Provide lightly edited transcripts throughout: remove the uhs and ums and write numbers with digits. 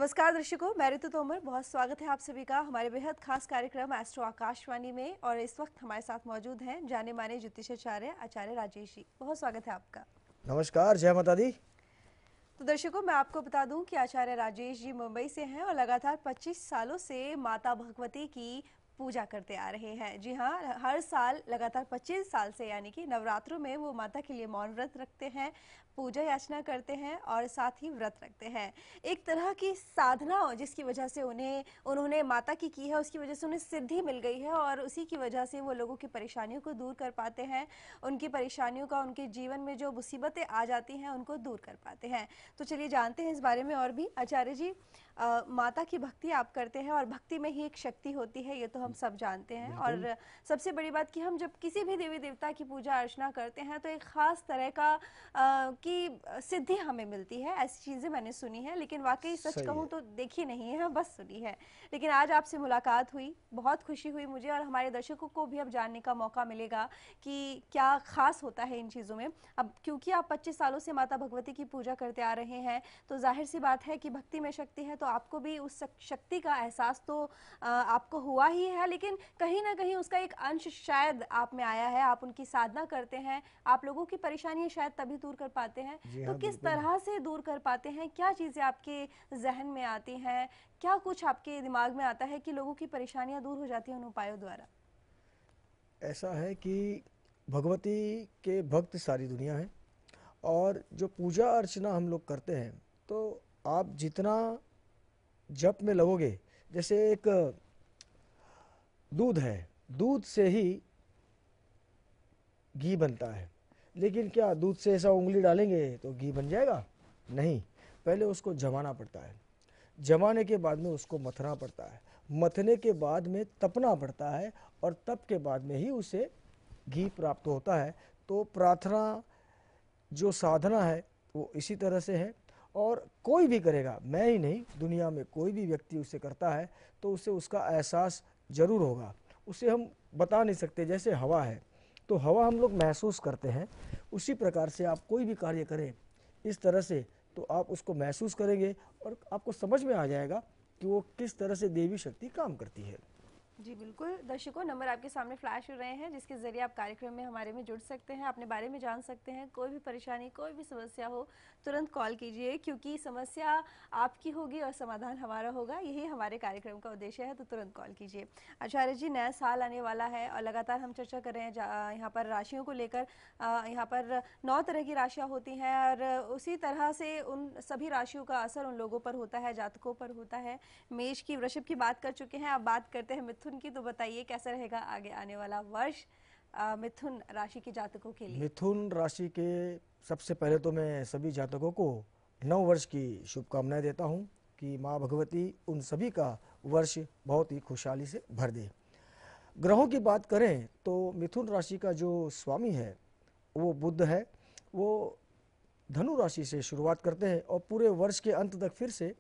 नमस्कार दर्शकों, मैं ऋतु तोमर। बहुत स्वागत है आप सभी का हमारे बेहद खास कार्यक्रम एस्ट्रो आकाशवाणी में। और इस वक्त हमारे साथ मौजूद हैं जाने माने ज्योतिषाचार्य आचार्य राजेश जी। बहुत स्वागत है आपका। नमस्कार, जय माता दी। तो दर्शकों, मैं आपको बता दूं कि आचार्य राजेश जी मुंबई से हैं और लगातार 25 सालों से माता भगवती की पूजा करते आ रहे हैं। जी हाँ, हर साल लगातार 25 साल से, यानी कि नवरात्रों में वो माता के लिए मौन व्रत रखते हैं, पूजा याचना करते हैं और साथ ही व्रत रखते हैं। एक तरह की साधना जिसकी वजह से उन्होंने माता की है, उसकी वजह से उन्हें सिद्धि मिल गई है और उसी की वजह से वो लोगों की परेशानियों को दूर कर पाते हैं। उनकी परेशानियों का, उनके जीवन में जो मुसीबतें आ जाती हैं उनको दूर कर पाते हैं। तो चलिए जानते हैं इस बारे में और भी। आचार्य जी, माता की भक्ति आप करते हैं और भक्ति में ही एक शक्ति होती है, ये तो हम सब जानते हैं। बिल्कुल और सबसे बड़ी बात कि हम जब किसी भी देवी देवता की पूजा अर्चना करते हैं तो एक खास तरह का की सिद्धि हमें मिलती है। ऐसी चीज़ें मैंने सुनी है, लेकिन वाकई सच सही कहूँ है। तो देखी नहीं है, बस सुनी है। लेकिन आज आपसे मुलाकात हुई, बहुत खुशी हुई मुझे, और हमारे दर्शकों को भी अब जानने का मौका मिलेगा कि क्या खास होता है इन चीज़ों में। अब क्योंकि आप 25 सालों से माता भगवती की पूजा करते आ रहे हैं, तो जाहिर सी बात है कि भक्ति में शक्ति है, तो आपको भी उस शक्ति का एहसास तो आपको हुआ ही है, लेकिन कहीं ना कहीं उसका एक अंश शायद आप में आया है। आप उनकी साधना करते हैं, आप लोगों की परेशानियां शायद तभी दूर कर पाते हैं। जी तो हाँ, किस बिल्कुल। तरह से दूर कर पाते हैं? क्या चीज़ें आपके जहन में आती हैं? क्या कुछ आपके दिमाग में आता है कि लोगों की परेशानियां दूर हो जाती हैं उन उपायों द्वारा? ऐसा है कि भगवती के भक्त सारी दुनिया है और जो पूजा अर्चना हम लोग करते हैं, तो आप जितना जप में लगोगे, जैसे एक दूध है, दूध से ही घी बनता है। लेकिन क्या दूध से ऐसा उंगली डालेंगे तो घी बन जाएगा? नहीं, पहले उसको जमाना पड़ता है। जमाने के बाद में उसको मथना पड़ता है, मथने के बाद में तपना पड़ता है और तप के बाद में ही उसे घी प्राप्त होता है। तो प्रार्थना जो साधना है वो इसी तरह से है। और कोई भी करेगा, मैं ही नहीं, दुनिया में कोई भी व्यक्ति उसे करता है तो उसे उसका एहसास जरूर होगा। उसे हम बता नहीं सकते। जैसे हवा है, तो हवा हम लोग महसूस करते हैं, उसी प्रकार से आप कोई भी कार्य करें इस तरह से, तो आप उसको महसूस करेंगे और आपको समझ में आ जाएगा कि वो किस तरह से देवी शक्ति काम करती है। जी बिल्कुल दर्शकों, नंबर आपके सामने फ्लैश हो रहे हैं जिसके जरिए आप कार्यक्रम में हमारे में जुड़ सकते हैं, अपने बारे में जान सकते हैं। कोई भी परेशानी, कोई भी समस्या हो, तुरंत कॉल कीजिए, क्योंकि समस्या आपकी होगी और समाधान हमारा होगा। यही हमारे कार्यक्रम का उद्देश्य है, तो तुरंत कॉल कीजिए। आचार्य जी, नया साल आने वाला है और लगातार हम चर्चा कर रहे हैं यहाँ पर राशियों को लेकर। यहाँ पर 9 तरह की राशियाँ होती हैं और उसी तरह से उन सभी राशियों का असर उन लोगों पर होता है, जातकों पर होता है। मेष की, वृषभ की बात कर चुके हैं, अब बात करते हैं मिथुन की। तो बताइए कैसा रहेगा आगे आने वाला वर्ष मिथुन राशि के जातकों के लिए? मिथुन राशि के सबसे पहले तो मैं सभी जातकों को नव वर्ष की शुभकामनाएं देता हूं कि माँ भगवती उन सभी का वर्ष बहुत ही खुशहाली से भर दे। ग्रहों की बात करें तो मिथुन राशि का जो स्वामी है वो बुध है। वो धनु राशि से शुरुआत करते हैं और पूरे वर्ष के अंत तक फिर से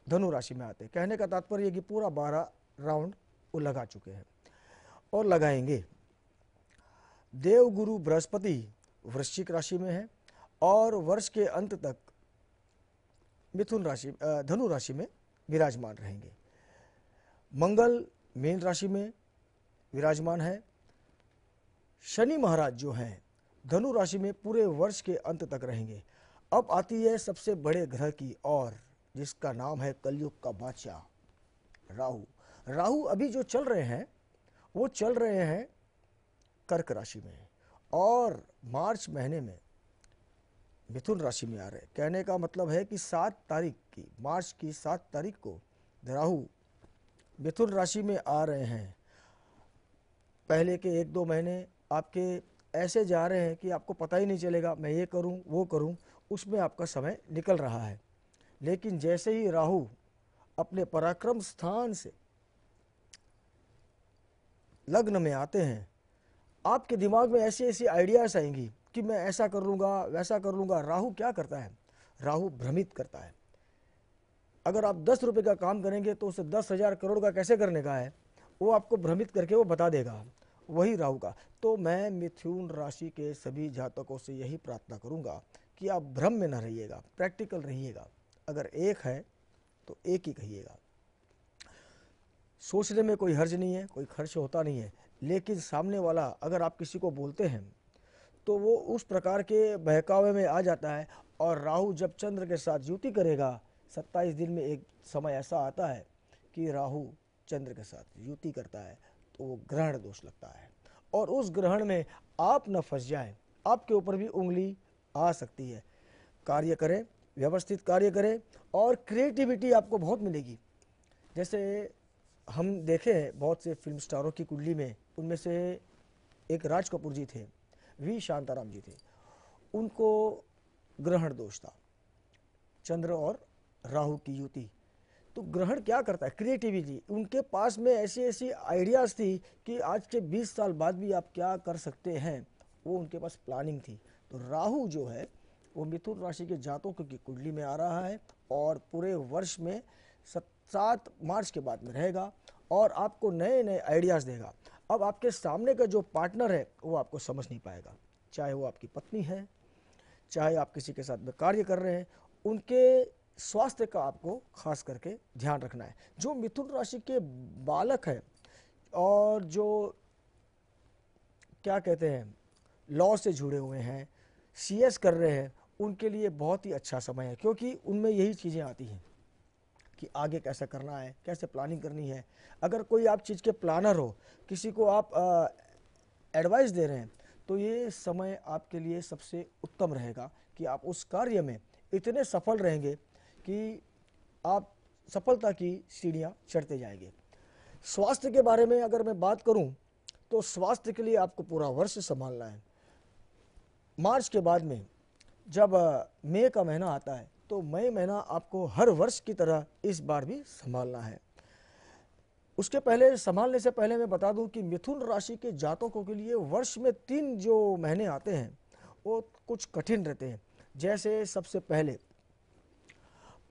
धनु राशि में आते हैं। कहने का तात्पर्य कि पूरा 12 राउंड वो लगा चुके हैं और लगाएंगे। देवगुरु बृहस्पति वृश्चिक राशि में है और वर्ष के अंत तक मिथुन राशि धनु राशि में विराजमान रहेंगे। मंगल मीन राशि में विराजमान है। शनि महाराज जो हैं धनु राशि में पूरे वर्ष के अंत तक रहेंगे। अब आती है सबसे बड़े ग्रह की और, जिसका नाम है कलयुग का बादशाह राहु। राहु अभी जो चल रहे हैं वो चल रहे हैं कर्क राशि में और मार्च महीने में मिथुन राशि में आ रहे हैं। कहने का मतलब है कि 7 तारीख की, मार्च की 7 तारीख को राहु मिथुन राशि में आ रहे हैं। पहले के 1-2 महीने आपके ऐसे जा रहे हैं कि आपको पता ही नहीं चलेगा, मैं ये करूं वो करूं, उसमें आपका समय निकल रहा है। लेकिन जैसे ही राहु अपने पराक्रम स्थान से लग्न में आते हैं, आपके दिमाग में ऐसे ऐसे आइडियाज आएंगी कि मैं ऐसा कर लूँगा, वैसा कर लूँगा। राहु क्या करता है? राहु भ्रमित करता है। अगर आप 10 रुपये का काम करेंगे तो उसे 10,000 करोड़ का कैसे करने का है, वो आपको भ्रमित करके वो बता देगा। वही राहु का। तो मैं मिथुन राशि के सभी जातकों से यही प्रार्थना करूँगा कि आप भ्रम में न रहिएगा, प्रैक्टिकल रहिएगा। अगर 1 है तो एक ही कहिएगा। सोचने में कोई हर्ज नहीं है, कोई खर्च होता नहीं है, लेकिन सामने वाला अगर आप किसी को बोलते हैं तो वो उस प्रकार के बहकावे में आ जाता है। और राहु जब चंद्र के साथ युति करेगा, 27 दिन में एक समय ऐसा आता है कि राहु चंद्र के साथ युति करता है, तो वो ग्रहण दोष लगता है। और उस ग्रहण में आप न फंस जाएं, आपके ऊपर भी उंगली आ सकती है। कार्य करें, व्यवस्थित कार्य करें, और क्रिएटिविटी आपको बहुत मिलेगी। जैसे हम देखे हैं बहुत से फिल्म स्टारों की कुंडली में, उनमें से एक राज कपूर जी थे, वी शांताराम जी थे, उनको ग्रहण दोष था, चंद्र और राहु की युति। तो ग्रहण क्या करता है? क्रिएटिविटी। उनके पास में ऐसी ऐसी आइडियाज थी कि आज के 20 साल बाद भी आप क्या कर सकते हैं, वो उनके पास प्लानिंग थी। तो राहु जो है वो मिथुन राशि के जातकों की कुंडली में आ रहा है और पूरे वर्ष में 7 मार्च के बाद में रहेगा और आपको नए नए आइडियाज़ देगा। अब आपके सामने का जो पार्टनर है वो आपको समझ नहीं पाएगा, चाहे वो आपकी पत्नी है, चाहे आप किसी के साथ में कार्य कर रहे हैं, उनके स्वास्थ्य का आपको खास करके ध्यान रखना है। जो मिथुन राशि के बालक हैं और जो क्या कहते हैं लॉ से जुड़े हुए हैं, सीएस कर रहे हैं, उनके लिए बहुत ही अच्छा समय है, क्योंकि उनमें यही चीज़ें आती हैं कि आगे कैसे करना है, कैसे प्लानिंग करनी है। अगर कोई आप चीज़ के प्लानर हो, किसी को आप एडवाइस दे रहे हैं, तो ये समय आपके लिए सबसे उत्तम रहेगा कि आप उस कार्य में इतने सफल रहेंगे कि आप सफलता की सीढ़ियाँ चढ़ते जाएंगे। स्वास्थ्य के बारे में अगर मैं बात करूं, तो स्वास्थ्य के लिए आपको पूरा वर्ष संभालना है। मार्च के बाद में जब मई का महीना आता है, तो मई महीना आपको हर वर्ष की तरह इस बार भी संभालना है। उसके पहले, संभालने से पहले मैं बता दूं कि मिथुन राशि के जातकों के लिए वर्ष में 3 जो महीने आते हैं वो कुछ कठिन रहते हैं। जैसे सबसे पहले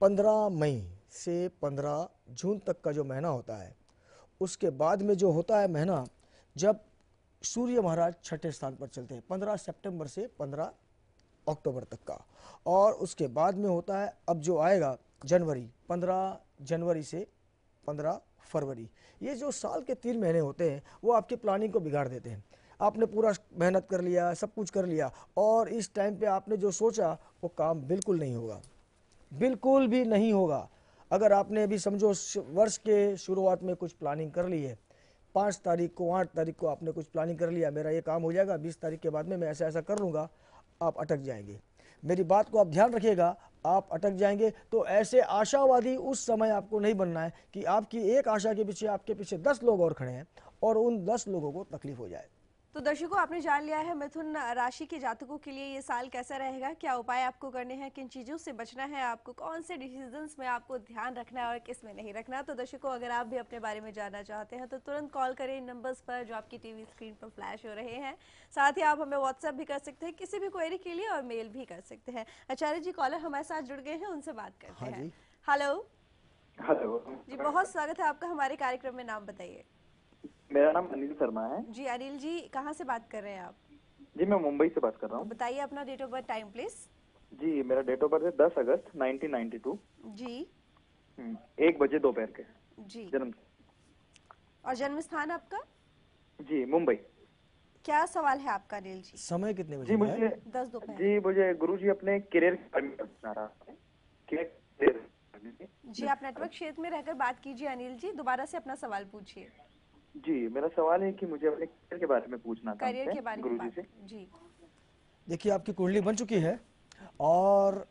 15 मई से 15 जून तक का जो महीना होता है, उसके बाद में जो होता है महीना जब सूर्य महाराज छठे स्थान पर चलते हैं, 15 सितंबर से 15 अक्टूबर तक का। और उसके बाद में होता है अब जो आएगा जनवरी, 15 जनवरी से 15 फरवरी। ये जो साल के 3 महीने होते हैं वो आपकी प्लानिंग को बिगाड़ देते हैं। आपने पूरा मेहनत कर लिया, सब कुछ कर लिया, और इस टाइम पे आपने जो सोचा वो काम बिल्कुल नहीं होगा, बिल्कुल भी नहीं होगा। अगर आपने अभी समझो वर्ष के शुरुआत में कुछ प्लानिंग कर ली है, 5 तारीख को, 8 तारीख को आपने कुछ प्लानिंग कर लिया, मेरा ये काम हो जाएगा, 20 तारीख के बाद में मैं ऐसा ऐसा कर लूँगा, आप अटक जाएंगे। मेरी बात को आप ध्यान रखिएगा, आप अटक जाएंगे। तो ऐसे आशावादी उस समय आपको नहीं बनना है कि आपकी एक आशा के पीछे आपके पीछे 10 लोग और खड़े हैं और उन 10 लोगों को तकलीफ हो जाए। तो दर्शकों, आपने जान लिया है मिथुन राशि के जातकों के लिए ये साल कैसा रहेगा, क्या उपाय आपको करने हैं, किन चीज़ों से बचना है, आपको कौन से डिसीजंस में आपको ध्यान रखना है और किस में नहीं रखना। तो दर्शकों, अगर आप भी अपने बारे में जानना चाहते हैं तो तुरंत कॉल करें इन नंबर्स पर जो आपकी टीवी स्क्रीन पर फ्लैश हो रहे हैं। साथ ही आप हमें व्हाट्सएप भी कर सकते हैं किसी भी क्वेरी के लिए, और मेल भी कर सकते हैं। आचार्य जी, कॉलर हमारे साथ जुड़ गए हैं, उनसे बात करते हैं। हेलो। हेलो जी, बहुत स्वागत है आपका हमारे कार्यक्रम में। नाम बताइए। मेरा नाम अनिल शर्मा है। जी अनिल जी, कहाँ से बात कर रहे हैं आप? जी, मैं मुंबई से बात कर रहा हूँ। तो बताइए अपना date of birth, time please. जी, मेरा डेट ऑफ बर्थ है 10 अगस्त 1992। जी। 1 बजे दोपहर के जी। जन्म। और जन्म स्थान आपका? जी, मुंबई। क्या सवाल है आपका अनिल जी? समय कितने बजे? जी मुझे 10 दोपहर। जी मुझे गुरुजी अपने करियर के बारे में पूछना रहा है। जी, आप नेटवर्क क्षेत्र में रहकर बात कीजिए अनिल जी, दोबारा से अपना सवाल पूछिए। जी, मेरा सवाल है कि मुझे अपने करियर के बारे में पूछना था। करियर के बारे में गुरुजी से। जी। देखिए, आपकी कुंडली बन चुकी है और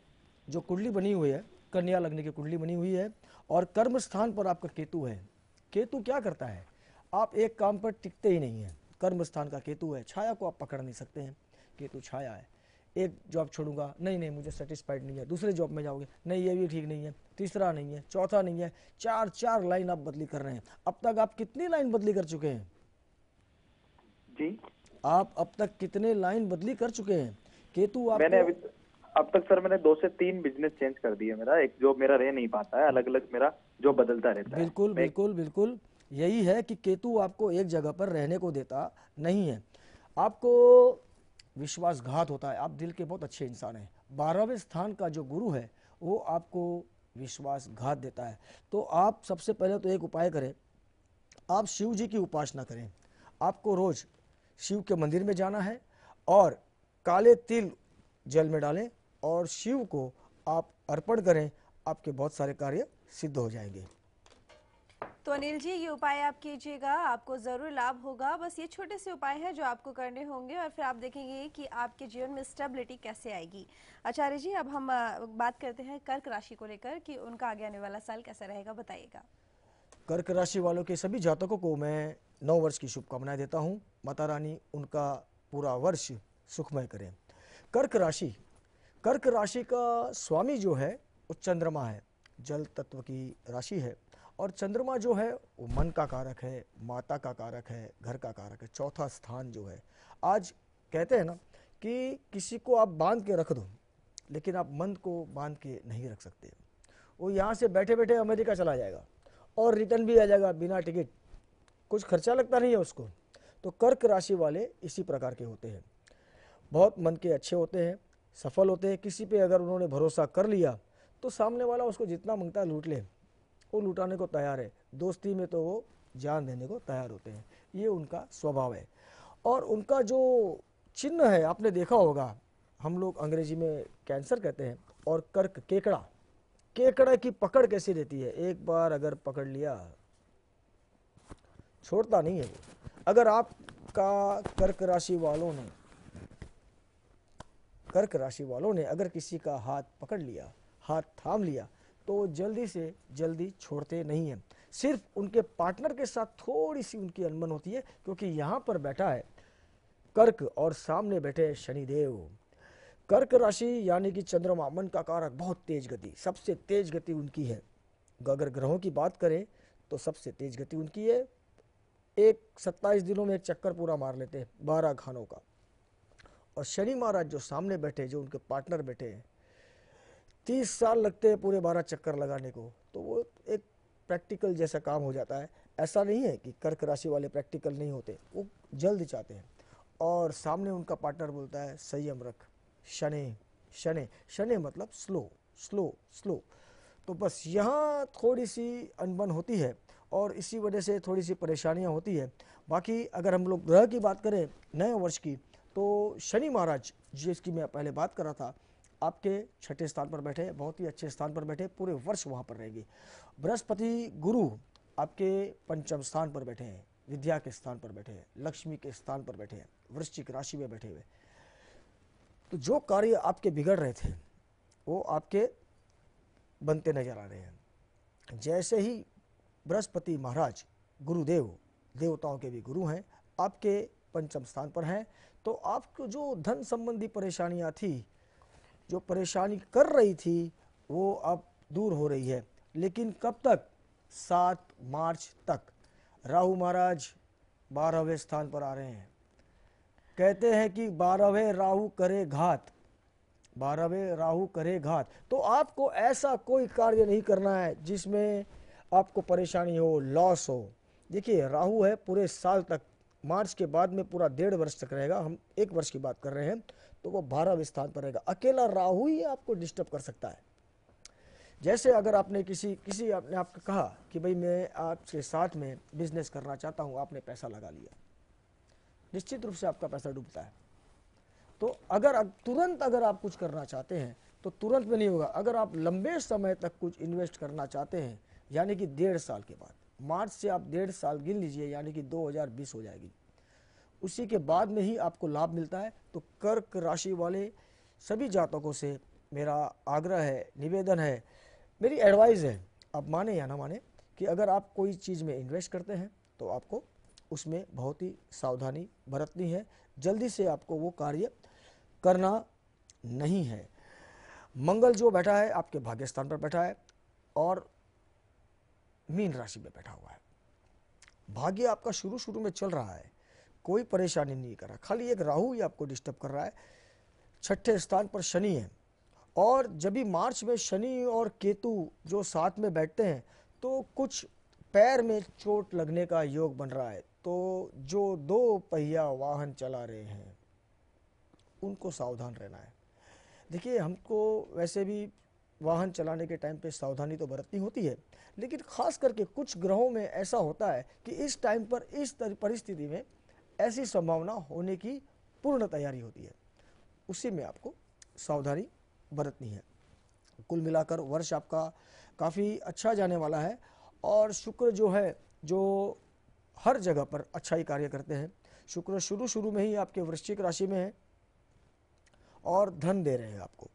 जो कुंडली बनी हुई है, कन्या लग्न की कुंडली बनी हुई है, और कर्म स्थान पर आपका केतु है। केतु क्या करता है? आप एक काम पर टिकते ही नहीं है। कर्म स्थान का केतु है, छाया को आप पकड़ नहीं सकते हैं। केतु छाया है। एक जॉब छोड़ूंगा, नहीं मुझे सेटिस्फाइड नहीं है, दूसरे जॉब में जाओगे, नहीं ये भी ठीक नहीं है, तीसरा नहीं है, चौथा नहीं है, 4 लाइन आप बदली कर रहे हैं। अब तक आप कितनी लाइन बदली कर चुके हैं? जी, आप अब तक कितने लाइन बदली कर चुके हैं? केतु आपको मैंने अब तक सर मैंने 2 से 3 बिजनेस चेंज कर दिए। मेरा एक जॉब मेरा रह नहीं पाता है, अलग अलग मेरा जॉब बदलता रहता है। बिल्कुल यही है कि केतु आपको एक जगह पर रहने को देता नहीं है। आपको विश्वासघात होता है। आप दिल के बहुत अच्छे इंसान हैं। 12वें स्थान का जो गुरु है वो आपको विश्वासघात देता है। तो आप सबसे पहले तो एक उपाय करें, आप शिव जी की उपासना करें। आपको रोज शिव के मंदिर में जाना है और काले तिल जल में डालें और शिव को आप अर्पण करें, आपके बहुत सारे कार्य सिद्ध हो जाएंगे। तो अनिल जी, ये उपाय आप कीजिएगा, आपको ज़रूर लाभ होगा। बस ये छोटे से उपाय हैं जो आपको करने होंगे और फिर आप देखेंगे कि आपके जीवन में स्टेबिलिटी कैसे आएगी। आचार्य जी, अब हम बात करते हैं कर्क राशि को लेकर कि उनका आगे आने वाला साल कैसा रहेगा, बताइएगा। कर्क राशि वालों के सभी जातकों को मैं 9 वर्ष की शुभकामनाएं देता हूं। माता रानी उनका पूरा वर्ष सुखमय करें। कर्क राशि, कर्क राशि का स्वामी जो है वो चंद्रमा है, जल तत्व की राशि है। और चंद्रमा जो है वो मन का कारक है, माता का कारक है, घर का कारक है, चौथा स्थान जो है। आज कहते हैं ना कि किसी को आप बांध के रख दो, लेकिन आप मन को बांध के नहीं रख सकते। वो यहाँ से बैठे बैठे अमेरिका चला जाएगा और रिटर्न भी आ जाएगा बिना टिकट, कुछ खर्चा लगता नहीं है उसको। तो कर्क राशि वाले इसी प्रकार के होते हैं, बहुत मन के अच्छे होते हैं, सफल होते हैं। किसी पे अगर उन्होंने भरोसा कर लिया तो सामने वाला उसको जितना मांगता है लूट ले, वो लुटाने को तैयार है। दोस्ती में तो वो जान देने को तैयार होते हैं, ये उनका स्वभाव है। और उनका जो चिन्ह है आपने देखा होगा, हम लोग अंग्रेजी में कैंसर कहते हैं, और कर्क केकड़ा, केकड़ा की पकड़ कैसी रहती है, एक बार अगर पकड़ लिया छोड़ता नहीं है वो। अगर आपका कर्क राशि वालों ने अगर किसी का हाथ पकड़ लिया, हाथ थाम लिया, तो जल्दी से जल्दी छोड़ते नहीं हैं। सिर्फ उनके पार्टनर के साथ थोड़ी सी उनकी अनबन होती है, क्योंकि यहाँ पर बैठा है कर्क और सामने बैठे शनिदेव। कर्क राशि यानी कि चंद्रमा मन का कारक, बहुत तेज गति, सबसे तेज गति उनकी है। अगर ग्रहों की बात करें तो सबसे तेज गति उनकी है। एक 27 दिनों में एक चक्कर पूरा मार लेते हैं 12 खानों का। और शनि महाराज जो सामने बैठे, जो उनके पार्टनर बैठे हैं, 30 साल लगते हैं पूरे 12 चक्कर लगाने को। तो वो एक प्रैक्टिकल जैसा काम हो जाता है। ऐसा नहीं है कि कर्क राशि वाले प्रैक्टिकल नहीं होते, वो जल्द चाहते हैं। और सामने उनका पार्टनर बोलता है संयम रख, शनि शनि शनि मतलब स्लो स्लो स्लो। तो बस यहाँ थोड़ी सी अनबन होती है और इसी वजह से थोड़ी सी परेशानियाँ होती है। बाकी अगर हम लोग ग्रह की बात करें नए वर्ष की, तो शनि महाराज जिसकी मैं पहले बात कर रहा था, आपके 6ठे स्थान पर बैठे, बहुत ही अच्छे स्थान पर बैठे, पूरे वर्ष वहाँ पर रहेंगे। बृहस्पति गुरु आपके 5म स्थान पर बैठे हैं, विद्या के स्थान पर बैठे हैं, लक्ष्मी के स्थान पर बैठे हैं, वृश्चिक राशि में बैठे हुए। तो जो कार्य आपके बिगड़ रहे थे वो आपके बनते नजर आ रहे हैं। जैसे ही बृहस्पति महाराज गुरुदेव, देवताओं के भी गुरु हैं, आपके 5म स्थान पर हैं, तो आपको जो धन संबंधी परेशानियां थी, जो परेशानी कर रही थी, वो अब दूर हो रही है। लेकिन कब तक? 7 मार्च तक। राहु महाराज 12वें स्थान पर आ रहे हैं। कहते हैं कि 12वें राहु करे घात, 12वें राहु करे घात। तो आपको ऐसा कोई कार्य नहीं करना है जिसमें आपको परेशानी हो, लॉस हो। देखिए राहु है पूरे साल तक, मार्च के बाद में पूरा 1.5 वर्ष तक रहेगा। हम 1 वर्ष की बात कर रहे हैं, तो वो 12वें स्थान पर रहेगा। अकेला राहु ही आपको डिस्टर्ब कर सकता है। जैसे अगर आपने किसी आपने आपको कहा कि भाई मैं आपके साथ में बिजनेस करना चाहता हूँ, आपने पैसा लगा लिया, निश्चित रूप से आपका पैसा डूबता है। तो अगर तुरंत अगर आप कुछ करना चाहते हैं तो तुरंत में नहीं होगा। अगर आप लंबे समय तक कुछ इन्वेस्ट करना चाहते हैं, यानी कि 1.5 साल के बाद, मार्च से आप 1.5 साल गिन लीजिए, यानी कि 2020 हो जाएगी, उसी के बाद में ही आपको लाभ मिलता है। तो कर्क राशि वाले सभी जातकों से मेरा आग्रह है, निवेदन है, मेरी एडवाइस है, आप माने या ना माने, कि अगर आप कोई चीज़ में इन्वेस्ट करते हैं तो आपको उसमें बहुत ही सावधानी बरतनी है। जल्दी से आपको वो कार्य करना नहीं है। मंगल जो बैठा है आपके भाग्य स्थान पर बैठा है और मीन राशि में बैठा हुआ है। भाग्य आपका शुरू में चल रहा है, कोई परेशानी नहीं कर रहा, खाली एक राहु ही आपको डिस्टर्ब कर रहा है। 6ठे स्थान पर शनि है, और जब भी मार्च में शनि और केतु जो साथ में बैठते हैं तो कुछ पैर में चोट लगने का योग बन रहा है। तो जो 2 पहिया वाहन चला रहे हैं उनको सावधान रहना है। देखिए हमको वैसे भी वाहन चलाने के टाइम पे सावधानी तो बरतनी होती है, लेकिन खास करके कुछ ग्रहों में ऐसा होता है कि इस टाइम पर इस परिस्थिति में ऐसी संभावना होने की पूर्ण तैयारी होती है, उसी में आपको सावधानी बरतनी है। कुल मिलाकर वर्ष आपका काफ़ी अच्छा जाने वाला है और शुक्र जो है, जो हर जगह पर अच्छा ही कार्य करते हैं। शुक्र शुरू में ही आपके वृश्चिक राशि में है और धन दे रहे हैं आपको।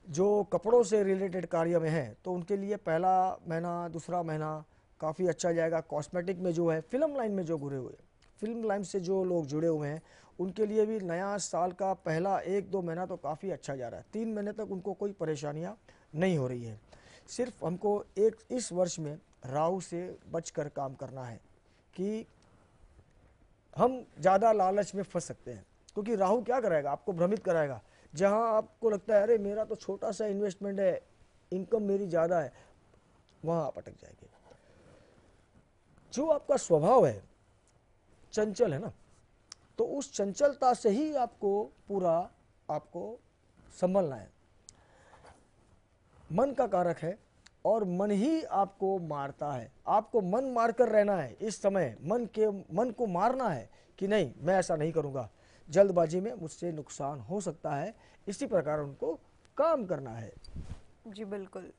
जो कपड़ों से रिलेटेड कार्य में है तो उनके लिए पहला महीना, दूसरा महीना काफ़ी अच्छा जाएगा। कॉस्मेटिक में जो है, फिल्म लाइन में जो जुड़े हुए, फिल्म लाइन से जो लोग जुड़े हुए हैं उनके लिए भी नया साल का पहला 1-2 महीना तो काफ़ी अच्छा जा रहा है। 3 महीने तक उनको कोई परेशानियां नहीं हो रही है। सिर्फ हमको इस वर्ष में राहु से बचकर काम करना है कि हम ज़्यादा लालच में फंस सकते हैं, क्योंकि राहु क्या कराएगा, आपको भ्रमित कराएगा। जहां आपको लगता है अरे मेरा तो छोटा सा इन्वेस्टमेंट है, इनकम मेरी ज़्यादा है, वहां आप अटक जाएंगे। जो आपका स्वभाव है चंचल है ना, तो उस चंचलता से ही आपको संभलना है। मन का कारक है और मन ही आपको मारता है। आपको मन मारकर रहना है इस समय, मन को मारना है कि नहीं मैं ऐसा नहीं करूंगा, जल्दबाजी में मुझसे नुकसान हो सकता है, इसी प्रकार उनको काम करना है। जी बिल्कुल।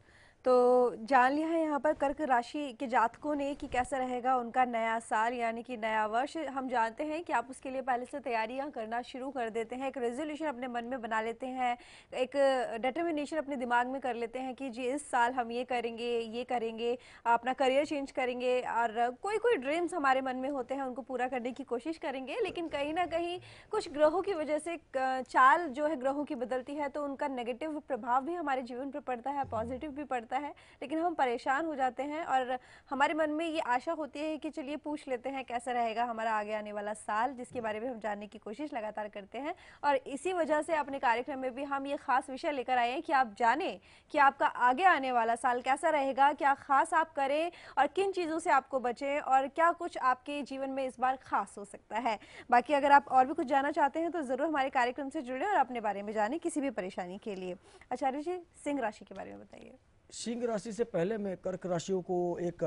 तो जान लिया है यहाँ पर कर्क राशि के जातकों ने कि कैसा रहेगा उनका नया साल यानी कि नया वर्ष। हम जानते हैं कि आप उसके लिए पहले से तैयारियां करना शुरू कर देते हैं, एक रेजोल्यूशन अपने मन में बना लेते हैं, एक डिटर्मिनेशन अपने दिमाग में कर लेते हैं कि जी इस साल हम ये करेंगे, अपना करियर चेंज करेंगे, और कोई कोई ड्रीम्स हमारे मन में होते हैं उनको पूरा करने की कोशिश करेंगे। लेकिन कहीं ना कहीं कुछ ग्रहों की वजह से चाल जो है ग्रहों की बदलती है, तो उनका नेगेटिव प्रभाव भी हमारे जीवन पर पड़ता है, पॉजिटिव भी पड़ता है। लेकिन हम परेशान हो जाते हैं और हमारे मन में ये आशा होती है कि चलिए पूछ लेते हैं कैसा रहेगा हमारा आगे आने वाला साल, जिसके बारे में हम जानने की कोशिश लगातार करते हैं। और इसी वजह से अपने कार्यक्रम में भी हम ये खास विषय लेकर आए हैं कि आप जानें कि आपका आगे आने वाला साल कैसा रहेगा, क्या खास आप करें और किन चीज़ों से आपको बचें, और क्या कुछ आपके जीवन में इस बार खास हो सकता है। बाकी अगर आप और भी कुछ जानना चाहते हैं तो ज़रूर हमारे कार्यक्रम से जुड़े और अपने बारे में जानें किसी भी परेशानी के लिए। आचार्य जी, सिंह राशि के बारे में बताइए। सिंह राशि से पहले मैं कर्क राशियों को एक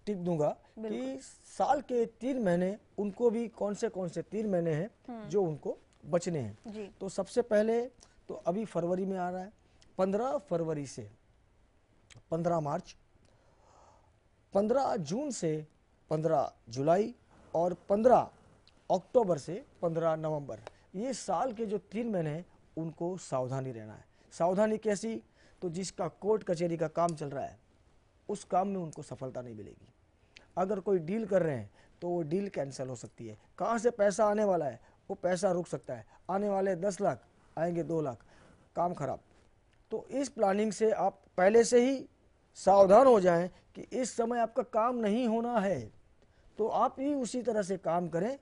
टिप दूंगा कि साल के 3 महीने उनको भी कौन से 3 महीने हैं जो उनको बचने हैं। तो सबसे पहले तो अभी फरवरी में आ रहा है, 15 फरवरी से 15 मार्च, 15 जून से 15 जुलाई और 15 अक्टूबर से 15 नवंबर, ये साल के जो 3 महीने हैं उनको सावधानी रहना है। सावधानी कैसी, तो जिसका कोर्ट कचहरी का काम चल रहा है उस काम में उनको सफलता नहीं मिलेगी। अगर कोई डील कर रहे हैं तो वो डील कैंसिल हो सकती है। कहाँ से पैसा आने वाला है वो पैसा रुक सकता है, आने वाले 10 लाख आएंगे 2 लाख, काम खराब। तो इस प्लानिंग से आप पहले से ही सावधान हो जाएं कि इस समय आपका काम नहीं होना है, तो आप ही उसी तरह से काम करें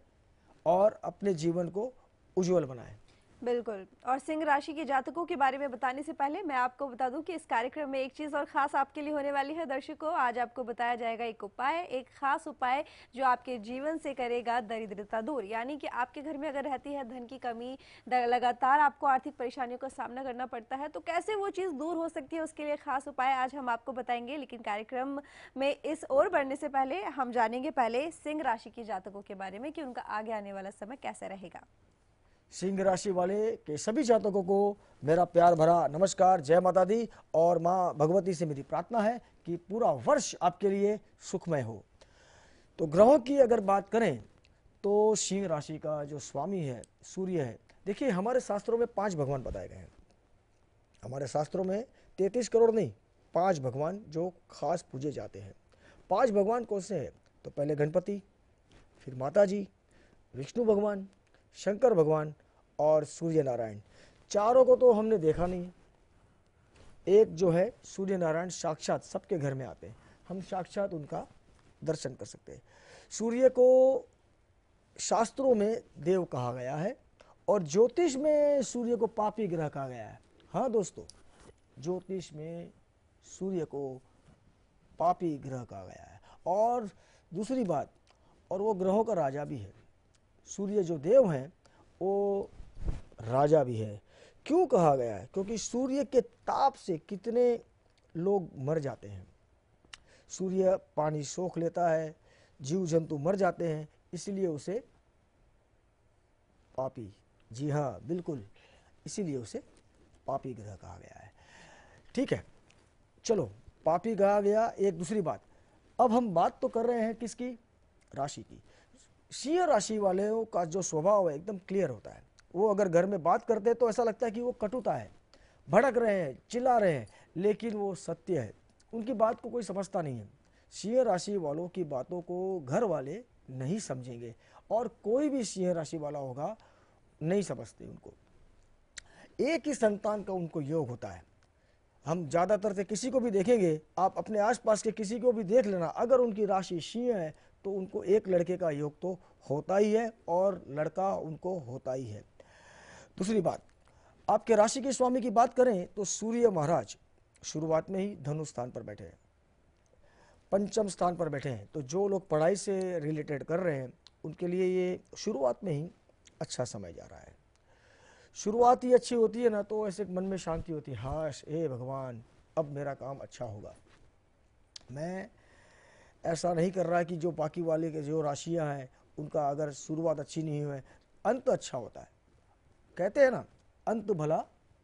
और अपने जीवन को उज्जवल बनाएं। बिल्कुल। और सिंह राशि के जातकों के बारे में बताने से पहले मैं आपको बता दूं कि इस कार्यक्रम में एक चीज़ और ख़ास आपके लिए होने वाली है दर्शकों। आज आपको बताया जाएगा एक उपाय, एक ख़ास उपाय जो आपके जीवन से करेगा दरिद्रता दूर। यानी कि आपके घर में अगर रहती है धन की कमी, लगातार आपको आर्थिक परेशानियों का सामना करना पड़ता है, तो कैसे वो चीज़ दूर हो सकती है, उसके लिए खास उपाय आज हम आपको बताएंगे। लेकिन कार्यक्रम में इस ओर बढ़ने से पहले हम जानेंगे पहले सिंह राशि के जातकों के बारे में कि उनका आगे आने वाला समय कैसा रहेगा। सिंह राशि वाले के सभी जातकों को मेरा प्यार भरा नमस्कार, जय माता दी। और माँ भगवती से मेरी प्रार्थना है कि पूरा वर्ष आपके लिए सुखमय हो। तो ग्रहों की अगर बात करें तो सिंह राशि का जो स्वामी है सूर्य है। देखिए हमारे शास्त्रों में 5 भगवान बताए गए हैं। हमारे शास्त्रों में 33 करोड़ नहीं, 5 भगवान जो खास पूजे जाते हैं। 5 भगवान कौन से हैं, तो पहले गणपति, फिर माता जी, विष्णु भगवान, शंकर भगवान और सूर्य नारायण। चारों को तो हमने देखा नहीं है। एक जो है सूर्य नारायण साक्षात सबके घर में आते हैं, हम साक्षात उनका दर्शन कर सकते हैं। सूर्य को शास्त्रों में देव कहा गया है और ज्योतिष में सूर्य को पापी ग्रह कहा गया है। हाँ दोस्तों, ज्योतिष में सूर्य को पापी ग्रह कहा गया है। और दूसरी बात, और वो ग्रहों का राजा भी है। सूर्य जो देव हैं वो राजा भी है, क्यों कहा गया है? क्योंकि सूर्य के ताप से कितने लोग मर जाते हैं। सूर्य पानी सोख लेता है, जीव जंतु मर जाते हैं, इसलिए उसे पापी, जी हाँ बिल्कुल, इसीलिए उसे पापी ग्रह कहा गया है। ठीक है, चलो पापी कहा गया। एक दूसरी बात, अब हम बात तो कर रहे हैं किसकी? राशि की। सिंह राशि वालों का जो स्वभाव है एकदम क्लियर होता है। वो अगर घर में बात करते हैं तो ऐसा लगता है कि वो कटुता है, भड़क रहे हैं, चिल्ला रहे हैं, लेकिन वो सत्य है, उनकी बात को कोई समझता नहीं है। सिंह राशि वालों की बातों को घर वाले नहीं समझेंगे, और कोई भी सिंह राशि वाला होगा नहीं समझते उनको। एक ही संतान का उनको योग होता है। हम ज़्यादातर से किसी को भी देखेंगे, आप अपने आसपास के किसी को भी देख लेना, अगर उनकी राशि सिंह है तो उनको एक लड़के का योग तो होता ही है, और लड़का उनको होता ही है। दूसरी बात, आपके राशि के स्वामी की बात करें तो सूर्य महाराज शुरुआत में ही धनु स्थान पर बैठे हैं, पंचम स्थान पर बैठे हैं। तो जो लोग पढ़ाई से रिलेटेड कर रहे हैं उनके लिए ये शुरुआत में ही अच्छा समय जा रहा है। शुरुआत ही अच्छी होती है ना, तो ऐसे मन में शांति होती है, हाश हे भगवान अब मेरा काम अच्छा होगा। मैं ऐसा नहीं कर रहा कि जो बाकी वाले के जो राशियां हैं उनका अगर शुरुआत अच्छी नहीं हुई, अंत अच्छा होता है। कहते हैं ना, अंत भला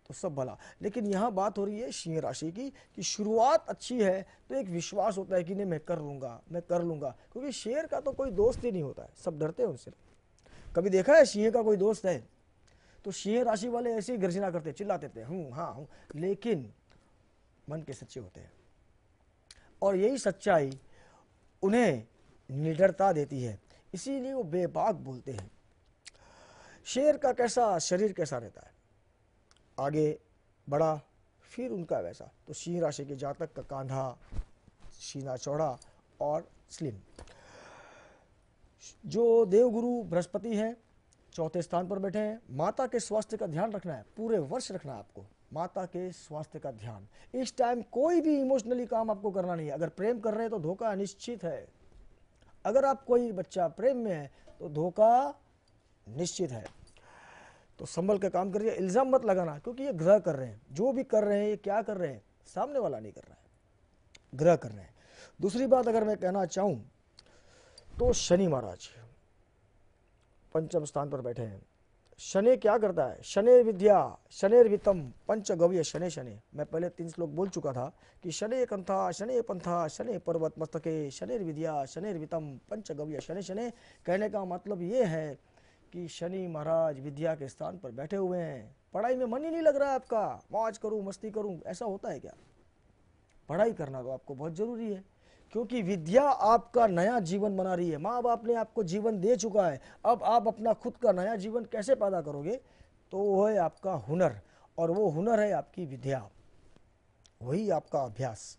तो सब भला। लेकिन यहाँ बात हो रही है सिंह राशि की कि शुरुआत अच्छी है तो एक विश्वास होता है कि नहीं मैं कर लूँगा, मैं कर लूँगा, क्योंकि शेर का तो कोई दोस्त ही नहीं होता है, सब डरते हैं उनसे। कभी देखा है सिंह का कोई दोस्त है? तो सिंह राशि वाले ऐसे ही गर्जना करते, चिल्लाते थे हूँ हाँ हूँ, लेकिन मन के सच्चे होते हैं, और यही सच्चाई उन्हें निडरता देती है, इसीलिए वो बेबाक बोलते हैं। शेर का कैसा शरीर कैसा रहता है, आगे बड़ा फिर उनका वैसा। तो सिंह राशि के जातक का कांधा, सीना चौड़ा और स्लिम। जो देवगुरु बृहस्पति हैं चौथे स्थान पर बैठे हैं। माता के स्वास्थ्य का ध्यान रखना है, पूरे वर्ष रखना है आपको माता के स्वास्थ्य का ध्यान। इस टाइम कोई भी इमोशनली काम आपको करना नहीं है। अगर प्रेम कर रहे हैं तो धोखा निश्चित है, अगर आप कोई बच्चा प्रेम में है तो धोखा निश्चित है। तो संभल के काम करिए, इल्ज़ाम मत लगाना, क्योंकि ये ग्रह कर रहे हैं, जो भी कर रहे हैं ये क्या कर रहे हैं, सामने वाला नहीं कर रहा है, ग्रह कर रहे हैं। दूसरी बात अगर मैं कहना चाहूँ तो शनि महाराज पंचम स्थान पर बैठे हैं। शनि क्या करता है? शनि विद्या शनेर वित्तम पंचगव्य शनि शनि। मैं पहले 3 श्लोक बोल चुका था कि शनि कंथा शनि पंथा शनि पर्वत मस्तके शनेर विद्या शनेर वित्तम पंचगव्य शनि शनि। कहने का मतलब ये है कि शनि महाराज विद्या के स्थान पर बैठे हुए हैं। पढ़ाई में मन ही नहीं लग रहा है आपका, मौज करूं मस्ती करूं, ऐसा होता है क्या? पढ़ाई करना तो आपको बहुत जरूरी है, क्योंकि विद्या आपका नया जीवन बना रही है। माँ बाप ने आपको जीवन दे चुका है, अब आप अपना खुद का नया जीवन कैसे पैदा करोगे? तो वो है आपका हुनर, और वो हुनर है आपकी विद्या, वही आपका अभ्यास।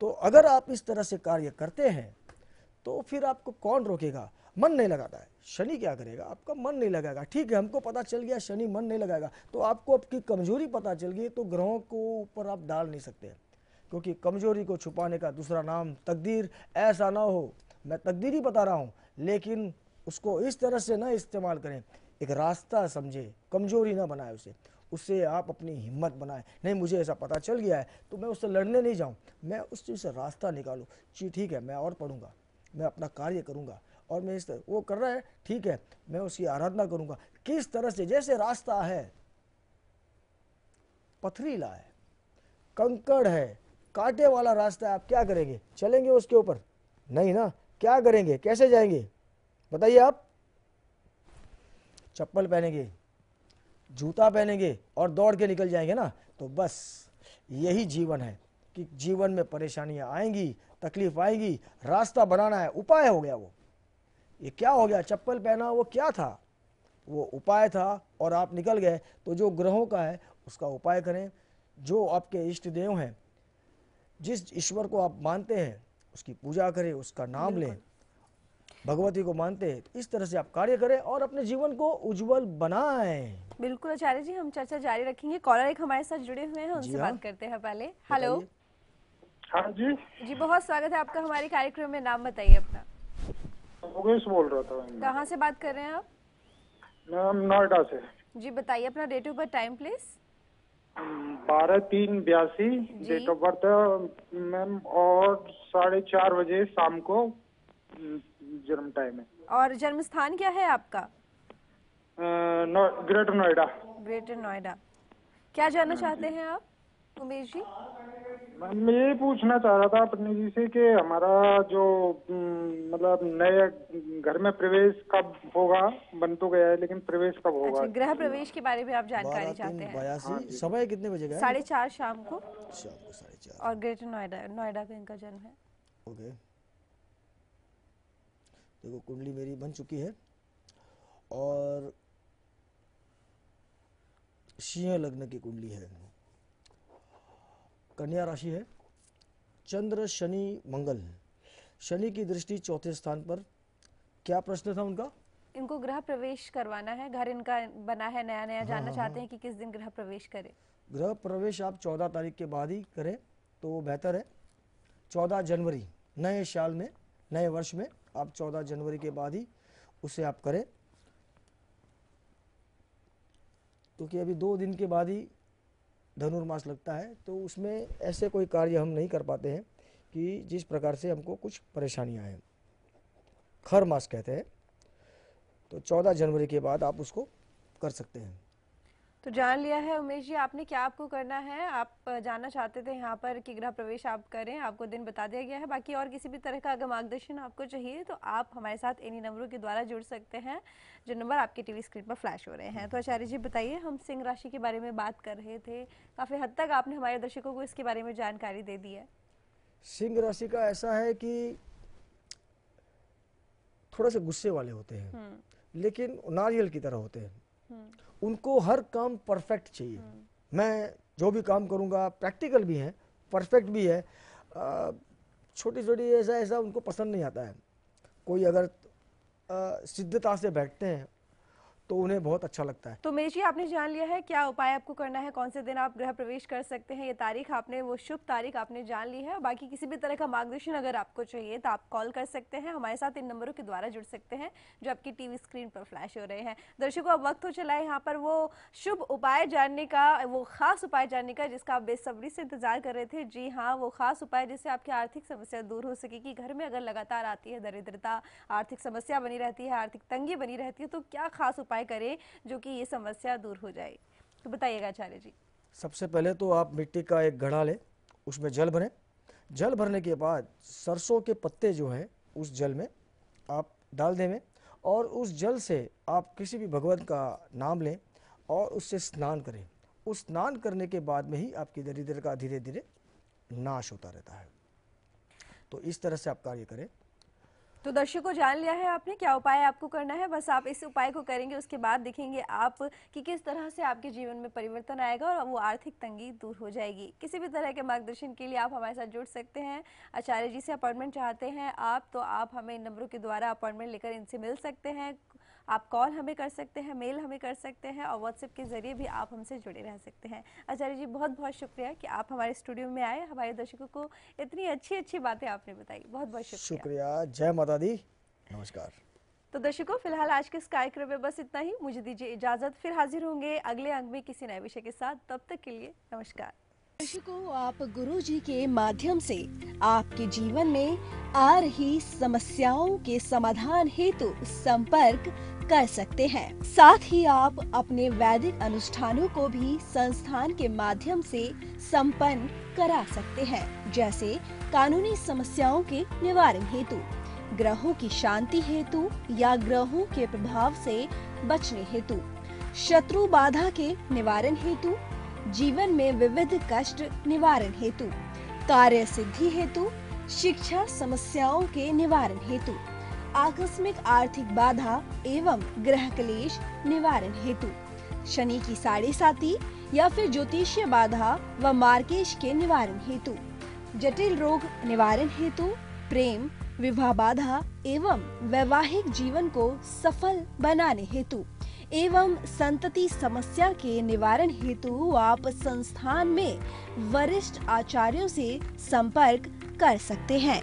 तो अगर आप इस तरह से कार्य करते हैं तो फिर आपको कौन रोकेगा? मन नहीं लगाता है, शनि क्या करेगा? आपका मन नहीं लगाएगा। ठीक है, हमको पता चल गया शनि मन नहीं लगाएगा, तो आपको आपकी कमजोरी पता चल गई, तो ग्रहों को ऊपर आप डाल नहीं सकते, क्योंकि कमजोरी को छुपाने का दूसरा नाम तकदीर। ऐसा ना हो, मैं तकदीर ही बता रहा हूँ, लेकिन उसको इस तरह से ना इस्तेमाल करें, एक रास्ता समझे, कमजोरी ना बनाए उसे, उससे आप अपनी हिम्मत बनाए। नहीं मुझे ऐसा पता चल गया है तो मैं उससे लड़ने नहीं जाऊँ, मैं उस चीज़ से रास्ता निकालूँ। जी ठीक है, मैं और पढ़ूंगा, मैं अपना कार्य करूंगा, और मैं इस तरह वो कर रहा है ठीक है, मैं उसकी आराधना करूंगा। किस तरह से? जैसे रास्ता है पथरीला है, कंकड़ है, कांटे वाला रास्ता है, आप क्या करेंगे? चलेंगे उसके ऊपर? नहीं ना। क्या करेंगे? कैसे जाएंगे बताइए आप? चप्पल पहनेंगे, जूता पहनेंगे और दौड़ के निकल जाएंगे ना। तो बस यही जीवन है कि जीवन में परेशानियां आएंगी, तकलीफ आएगी, रास्ता बनाना है, उपाय हो गया वो। ये क्या हो गया? चप्पल पहना वो क्या था? वो उपाय था, और आप निकल गए। तो जो ग्रहों का है उसका उपाय करें, जो आपके इष्ट देव हैं, जिस ईश्वर को आप मानते हैं उसकी पूजा करें, उसका नाम लें, भगवती को मानते हैं, इस तरह से आप कार्य करें और अपने जीवन को उज्जवल बनाएं। बिल्कुल आचार्य जी, हम चर्चा जारी रखेंगे। कॉलर एक हमारे साथ जुड़े हुए हैं, उनसे बात करते हैं पहले। हेलो। हाँ जी जी बहुत स्वागत है आपका हमारे कार्यक्रम में, नाम बताइए अपना। मुकेश बोल रहा था। कहाँ से बात कर रहे हैं आप? मैं नोएडा से। जी बताइए अपना date of birth, time please. 12/3/82 जी। डेट ऑफ बर्थ है मैम, और 4:30 बजे शाम को जन्म टाइम है। और जन्म स्थान क्या है आपका? ग्रेटर नोएडा। ग्रेटर नोएडा। क्या जानना चाहते हैं आप उमेश जी? मैम मैं ये पूछना चाह रहा था अपने जी से कि हमारा जो मतलब नए घर में प्रवेश कब होगा, बन तो गया है लेकिन प्रवेश कब होगा? अच्छा, गृह प्रवेश के बारे में आप जानकारी चाहते हैं? 12/3/82। समय कितने बजे का है? 4:30 शाम को। शाम को 4:30। और ग्रेटर नोएडा, नोएडा का इनका जन्म है। ओके, देखो कुंडली मेरी बन चुकी है और सिंह लग्न की कुंडली है, कन्या राशि है, चंद्र शनि मंगल, शनि की दृष्टि चौथे स्थान पर। क्या प्रश्न था उनका? इनको गृह प्रवेश करवाना है, घर इनका बना है नया नया, जानना चाहते हैं कि किस दिन गृह प्रवेश करें। गृह प्रवेश आप 14 तारीख के बाद ही करें तो वो बेहतर है। 14 जनवरी नए साल में, नए वर्ष में आप 14 जनवरी के बाद ही उसे आप करें, क्योंकि अभी 2 दिन के बाद ही धनुर्मास लगता है, तो उसमें ऐसे कोई कार्य हम नहीं कर पाते हैं कि जिस प्रकार से हमको कुछ परेशानियां हैं, खर मास कहते हैं। तो 14 जनवरी के बाद आप उसको कर सकते हैं। तो जान लिया है उमेश जी आपने क्या आपको करना है। आप जानना चाहते थे यहाँ पर कि गृह प्रवेश आप करें, आपको दिन बता दिया गया है। बाकी और किसी भी तरह का अगर मार्गदर्शन आपको चाहिए तो आप हमारे साथ इन्हीं नंबरों के द्वारा जुड़ सकते हैं, जो नंबर आपके टीवी स्क्रीन पर फ्लैश हो रहे हैं। तो आचार्य जी बताइए, हम सिंह राशि के बारे में बात कर रहे थे, काफ़ी हद तक आपने हमारे दर्शकों को इसके बारे में जानकारी दे दी है। सिंह राशि का ऐसा है कि थोड़ा से गुस्से वाले होते हैं, लेकिन नारियल की तरह होते हैं। उनको हर काम परफेक्ट चाहिए। मैं जो भी काम करूंगा प्रैक्टिकल भी है, परफेक्ट भी है। छोटी छोटी ऐसा ऐसा उनको पसंद नहीं आता है। कोई अगर सिद्धता से बैठते हैं तो उन्हें बहुत अच्छा लगता है। तो उमेश जी आपने जान लिया है क्या उपाय आपको करना है, कौन से दिन आप गृह प्रवेश कर सकते हैं, ये तारीख आपने, वो शुभ तारीख आपने जान ली है। बाकी किसी भी तरह का मार्गदर्शन अगर आपको चाहिए तो आप कॉल कर सकते हैं, हमारे साथ इन नंबरों के द्वारा जुड़ सकते हैं जो आपकी टीवी स्क्रीन पर फ्लैश हो रहे हैं। दर्शकों अब वक्त हो चला है यहाँ पर वो शुभ उपाय जानने का, वो खास उपाय जानने का जिसका आप बेसब्री से इंतजार कर रहे थे। जी हाँ, वो खास उपाय जिससे आपकी आर्थिक समस्या दूर हो सकेगी। घर में अगर लगातार आती है दरिद्रता, आर्थिक समस्या बनी रहती है, आर्थिक तंगी बनी रहती है, तो क्या खास उपाय करें जो कि ये समस्या दूर हो जाए, तो बताइएगा आचार्य जी। सबसे पहले तो आप मिट्टी का एक घड़ा लें, उसमें जल भरें। जल भरने के बाद सरसों के पत्ते जो हैं उस जल में आप डाल दें और उस जल से आप किसी भी भगवान का नाम लें और उससे स्नान करें। उस स्नान करने के बाद में ही आपकी दरिद्र का धीरे धीरे नाश होता रहता है। तो इस तरह से आप कार्य करें। तो दर्शकों जान लिया है आपने क्या उपाय आपको करना है। बस आप इस उपाय को करेंगे, उसके बाद देखेंगे आप कि किस तरह से आपके जीवन में परिवर्तन आएगा और वो आर्थिक तंगी दूर हो जाएगी। किसी भी तरह के मार्गदर्शन के लिए आप हमारे साथ जुड़ सकते हैं। आचार्य जी से अपॉइंटमेंट चाहते हैं आप, तो आप हमें इन नंबरों के द्वारा अपॉइंटमेंट लेकर इनसे मिल सकते हैं। आप कॉल हमें कर सकते हैं, मेल हमें कर सकते हैं और व्हाट्सएप के जरिए भी आप हमसे जुड़े रह सकते हैं। आचार्य जी बहुत बहुत शुक्रिया कि आप हमारे स्टूडियो में आए, हमारे दर्शकों को इतनी अच्छी अच्छी बातें आपने बताई। बहुत बहुत शुक्रिया। जय माता दी, नमस्कार। तो दर्शकों फिलहाल आज के इस कार्यक्रम में बस इतना ही। मुझे दीजिए इजाजत, फिर हाजिर होंगे अगले अंक में किसी नए विषय के साथ। तब तक के लिए नमस्कार। दर्शकों, आप गुरुजी के माध्यम से आपके जीवन में आ रही समस्याओं के समाधान हेतु संपर्क कर सकते हैं। साथ ही आप अपने वैदिक अनुष्ठानों को भी संस्थान के माध्यम से संपन्न करा सकते हैं, जैसे कानूनी समस्याओं के निवारण हेतु, ग्रहों की शांति हेतु या ग्रहों के प्रभाव से बचने हेतु, शत्रु बाधा के निवारण हेतु, जीवन में विविध कष्ट निवारण हेतु, कार्य सिद्धि हेतु, शिक्षा समस्याओं के निवारण हेतु, आकस्मिक आर्थिक बाधा एवं ग्रह क्लेश निवारण हेतु, शनि की 7.5 या फिर ज्योतिषीय बाधा व मार्केश के निवारण हेतु, जटिल रोग निवारण हेतु, प्रेम विवाह बाधा एवं वैवाहिक जीवन को सफल बनाने हेतु एवं संतति समस्या के निवारण हेतु आप संस्थान में वरिष्ठ आचार्यों से संपर्क कर सकते हैं।